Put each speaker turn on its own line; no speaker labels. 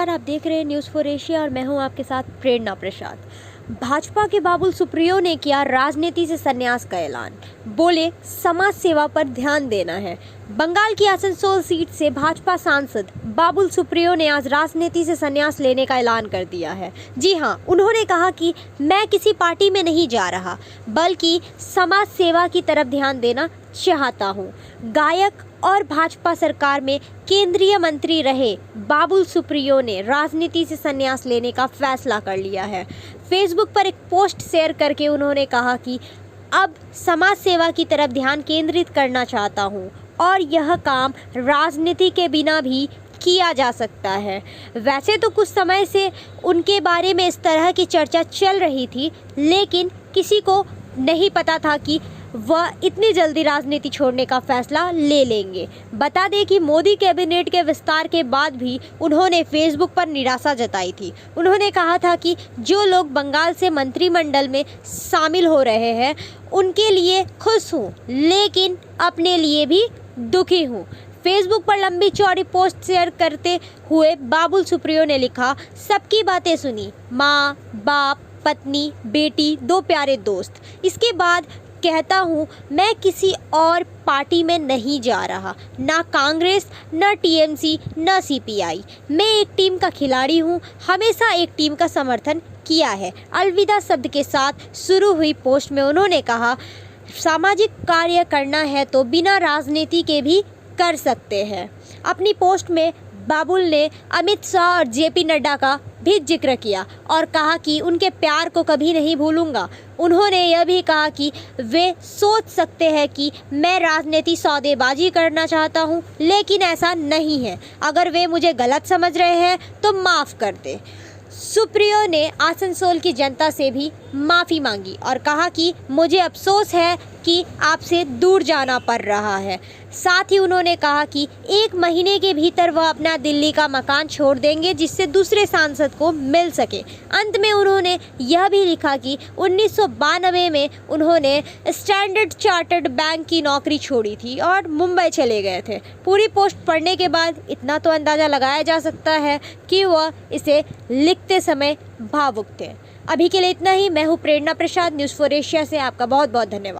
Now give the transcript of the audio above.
नमस्कार, आप देख रहे हैं न्यूज़ फॉर एशिया और मैं हूं आपके साथ प्रेरणा प्रसाद। भाजपा के बाबुल सुप्रियो ने किया राजनीति से संन्यास का ऐलान। बोले समाज सेवा पर ध्यान देना है। बंगाल की आसनसोल सीट से भाजपा सांसद बाबुल सुप्रियो ने आज राजनीति से संन्यास लेने का ऐलान कर दिया है। जी हां, उन्होंने कहा कि मैं किसी पार्टी में नहीं जा रहा, बल्कि समाज सेवा की तरफ ध्यान देना चाहता हूं। गायक और भाजपा सरकार में केंद्रीय मंत्री रहे बाबुल सुप्रियो ने राजनीति से संन्यास लेने का फैसला कर लिया है। फेसबुक पर एक पोस्ट शेयर करके उन्होंने कहा कि अब समाज सेवा की तरफ ध्यान केंद्रित करना चाहता हूं और यह काम राजनीति के बिना भी किया जा सकता है। वैसे तो कुछ समय से उनके बारे में इस तरह की चर्चा चल रही थी, लेकिन किसी को नहीं पता था कि वह इतनी जल्दी राजनीति छोड़ने का फैसला ले लेंगे। बता दें कि मोदी कैबिनेट के विस्तार के बाद भी उन्होंने फेसबुक पर निराशा जताई थी। उन्होंने कहा था कि जो लोग बंगाल से मंत्रिमंडल में शामिल हो रहे हैं उनके लिए खुश हूँ, लेकिन अपने लिए भी दुखी हूँ। फेसबुक पर लंबी चौड़ी पोस्ट शेयर करते हुए बाबुल सुप्रियो ने लिखा, सबकी बातें सुनी, माँ, बाप, पत्नी, बेटी, दो प्यारे दोस्त। इसके बाद कहता हूँ मैं किसी और पार्टी में नहीं जा रहा, ना कांग्रेस, ना टीएमसी, ना सीपीआई। मैं एक टीम का खिलाड़ी हूँ, हमेशा एक टीम का समर्थन किया है। अलविदा शब्द के साथ शुरू हुई पोस्ट में उन्होंने कहा, सामाजिक कार्य करना है तो बिना राजनीति के भी कर सकते हैं। अपनी पोस्ट में बाबुल ने अमित शाह और जेपी नड्डा का भी जिक्र किया और कहा कि उनके प्यार को कभी नहीं भूलूंगा। उन्होंने यह भी कहा कि वे सोच सकते हैं कि मैं राजनीति सौदेबाजी करना चाहता हूं, लेकिन ऐसा नहीं है। अगर वे मुझे गलत समझ रहे हैं तो माफ़ कर दें। सुप्रियो ने आसनसोल की जनता से भी माफ़ी मांगी और कहा कि मुझे अफसोस है कि आपसे दूर जाना पड़ रहा है। साथ ही उन्होंने कहा कि 1 महीने के भीतर वह अपना दिल्ली का मकान छोड़ देंगे, जिससे दूसरे सांसद को मिल सके। अंत में उन्होंने यह भी लिखा कि 1992 में उन्होंने स्टैंडर्ड चार्टर्ड बैंक की नौकरी छोड़ी थी और मुंबई चले गए थे। पूरी पोस्ट पढ़ने के बाद इतना तो अंदाज़ा लगाया जा सकता है कि वह इसे लिखते समय भावुक थे। अभी के लिए इतना ही। मैं हूँ प्रेरणा प्रसाद, न्यूज़ फॉर एशिया से। आपका बहुत बहुत धन्यवाद।